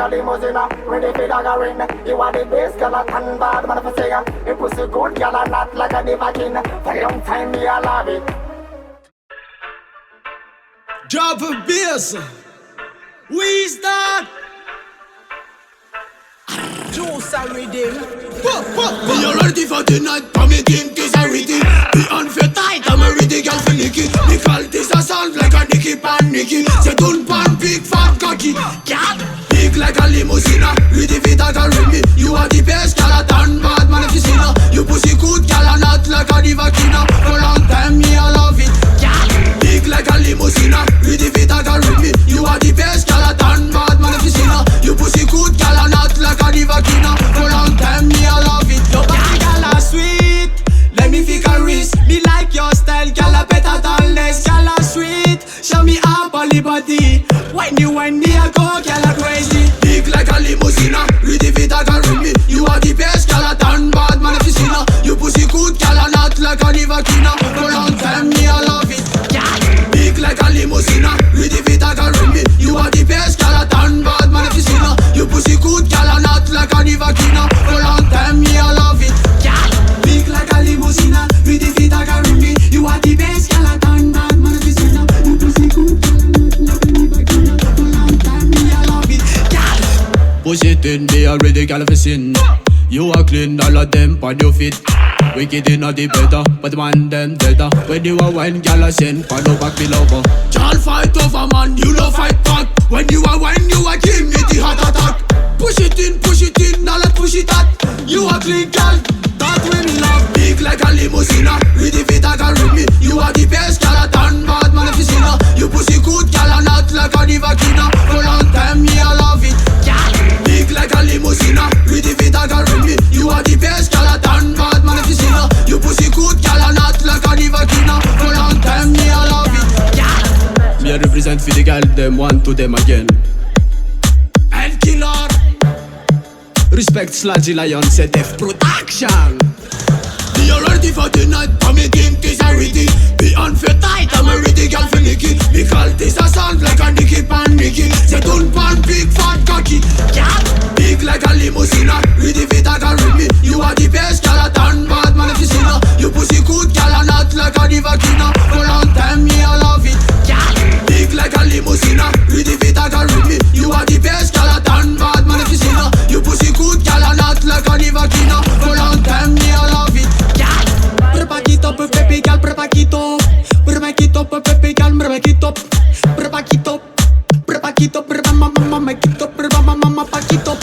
a limousine, ready for daggering. You are the best girl, a tan bad man for singer. You pussy good girl, and not like a diva king. For a long time, me I love it. Drop a bass. We start. Juice and rhythm. Me already for tonight, but me think this a rhythm. Me unfair tight, I'm a ready girl for Nicky. Me call this a sound like a Nicky pan Nicky. Say don't pan big fat cocky. Cat big like a limousine. Ready fit a girl with me. You are the best girl, a tan bad man if you see her. You pussy good girl, and not like a diva kina. For a long time me I love it. Cat big like a limousine. Ready fit a girl with me. You are the best girl, a tan bad man if you see her. You pussy good girl, and not like a diva kina. For a long time me I love it. Your body girl are sweet. Let me figure wrist. Me like your style, girl are better than less. Girl are sweet. Show me up all the body. When you want me I go, girl are crazy. Big like a limousine, ready fit a girl with me. You are the best girl, a tan bad man if you see her. You pussy good girl, and not like a diva kina. For a long time me I love it. Big like a limousine, ready fit a girl with me. You are the best girl, a tan bad man if you see her. You pussy good girl, and not like a diva kina. For a long time me I love it. Big like a limousine, ready fit a girl with me. You are the best girl, a tan bad man if you see her. You pussy good girl, and not like a diva kina. For a long time me I love it. Push it in, be already girl for sin. You are clean, all of them on your feet. Wicked in the better, but man them better. When you are wine, girl a send, follow back below. Y'all fight over man, you no fight back. When you are wine, you are give me the heart attack. Push it in, now let's push it out. You are clean girl, that we love. Big like a limousine, ready fit a girl with me. You are the best girl, a tan bad man if you see her. You pussy good girl, and not like a diva kina. For a long time me I love it. Big like a limousine, ready fit a girl with me. You are the best girl, a tan bad man if you see her. You pussy good girl, and not like a diva kina. For a long time me I love it. Me a represent for the girl, them want to them again. And killer. Respect Sludgy Lion, set F production. Me already for the night, but me think this a ready. Be unfair tight, I'm a ready girl for Nicky. Me call this a sound like a Nicky pan Nicky. Say don't pan big fat cocky. Cat big like a limousine, ready fit a girl with me. You are the best girl, a tan bad man if you see her. You pussy good girl, and not like a diva kina. For a long time me I love it. Cat big like a limousine, ready fit a girl with me. You are the best girl, a tan bad man if you see her. You pussy good girl, and not like a diva kina. For a long time me I love it. Berpaquito, pepe gal, berpaquito. Berpaquito, pepe gal, berpaquito. Berpaquito, berpaquito, berpamamamaquito, berpamamapaquito.